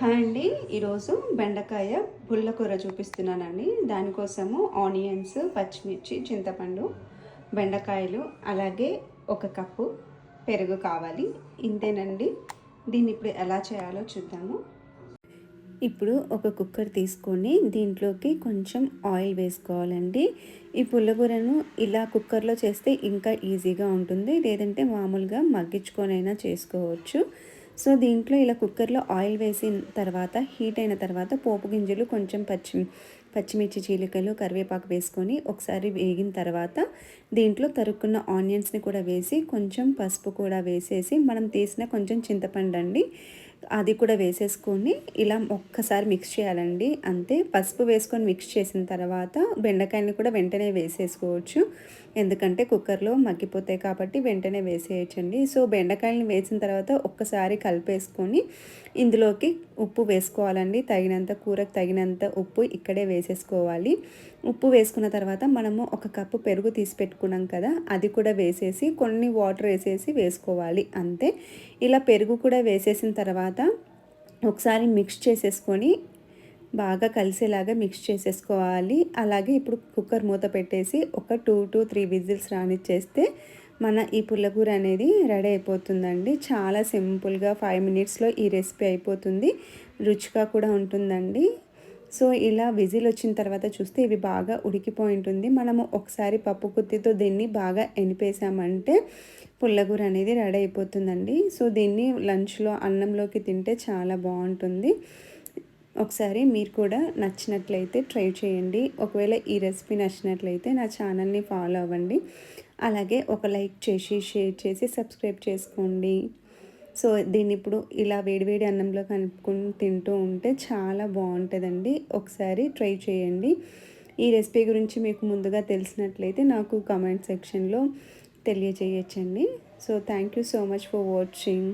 Hi అండి. ఈరోజు బెండకాయ పుల్లకూర చూపిస్తున్నానండి. దానికోసము ఆనియన్స్, పచ్చిమిర్చి, చింతపండు, బెండకాయలు, అలాగే ఒక కప్పు పెరుగు కావాలి. ఇంతేనండి. దీన్ని ఇప్పుడు ఎలా చేయాలో చూద్దాము. ఇప్పుడు ఒక కుక్కర్ తీసుకొని దీంట్లోకి కొంచెం ఆయిల్ వేసుకోవాలండి. ఈ పుల్లకూరను ఇలా కుక్కర్లో చేస్తే ఇంకా ఈజీగా ఉంటుంది, లేదంటే మామూలుగా మగ్గించుకొనైనా చేసుకోవచ్చు. సో దీంట్లో ఇలా కుక్కర్లో ఆయిల్ వేసిన తర్వాత హీట్ అయిన తర్వాత పోపు గింజలు, కొంచెం పచ్చిమిర్చి చీలికలు, కరివేపాకు వేసుకొని ఒకసారి వేగిన తర్వాత దీంట్లో తరుక్కున్న ఆనియన్స్ని కూడా వేసి కొంచెం పసుపు కూడా వేసేసి మనం తీసిన కొంచెం చింతపండు అండి అది కూడా వేసేసుకొని ఇలా ఒక్కసారి మిక్స్ చేయాలండి. అంతే. పసుపు వేసుకొని మిక్స్ చేసిన తర్వాత బెండకాయని కూడా వెంటనే వేసేసుకోవచ్చు, ఎందుకంటే కుక్కర్లో మగ్గిపోతాయి కాబట్టి వెంటనే వేసేయచ్చండి. సో బెండకాయలని వేసిన తర్వాత ఒక్కసారి కలిపేసుకొని ఇందులోకి ఉప్పు వేసుకోవాలండి. తగినంత, కూరకు తగినంత ఉప్పు ఇక్కడే వేసేసుకోవాలి. ఉప్పు వేసుకున్న తర్వాత మనము ఒక కప్పు పెరుగు తీసి పెట్టుకున్నాం కదా, అది కూడా వేసేసి కొన్ని వాటర్ వేసేసి వేసుకోవాలి. అంతే. ఇలా పెరుగు కూడా వేసేసిన తర్వాత ఒకసారి మిక్స్ చేసేసుకొని బాగా కలిసేలాగా మిక్స్ చేసేసుకోవాలి. అలాగే ఇప్పుడు కుక్కర్ మూత పెట్టేసి ఒక 2 to 3 విజిల్స్ రానిచ్చేస్తే మన ఈ పుల్లకూర అనేది రెడీ అయిపోతుందండి. చాలా సింపుల్గా 5 మినిట్స్లో ఈ రెసిపీ అయిపోతుంది. రుచిగా కూడా ఉంటుందండి. సో ఇలా విజిల్ వచ్చిన తర్వాత చూస్తే ఇవి బాగా ఉడికిపోయి ఉంటుంది. మనము ఒకసారి పప్పు గుత్తితో దీన్ని బాగా ఎనిపేసామంటే పుల్లకూర అనేది రెడీ అయిపోతుందండి. సో దీన్ని లంచ్లో అన్నంలోకి తింటే చాలా బాగుంటుంది. ఒకసారి మీరు కూడా నచ్చినట్లయితే ట్రై చేయండి. ఒకవేళ ఈ రెసిపీ నచ్చినట్లయితే నా ఛానల్ని ఫాలో అవ్వండి. అలాగే ఒక లైక్ చేసి, షేర్ చేసి, సబ్స్క్రైబ్ చేసుకోండి. సో దీన్ని ఇప్పుడు ఇలా వేడివేడి అన్నంలో కలుపుకొని తింటూ ఉంటే చాలా బాగుంటుందండి. ఒకసారి ట్రై చేయండి. ఈ రెసిపీ గురించి మీకు ముందుగా తెలిసినట్లయితే నాకు కామెంట్ సెక్షన్లో తెలియజేయచ్చండి. So thank you so much for watching.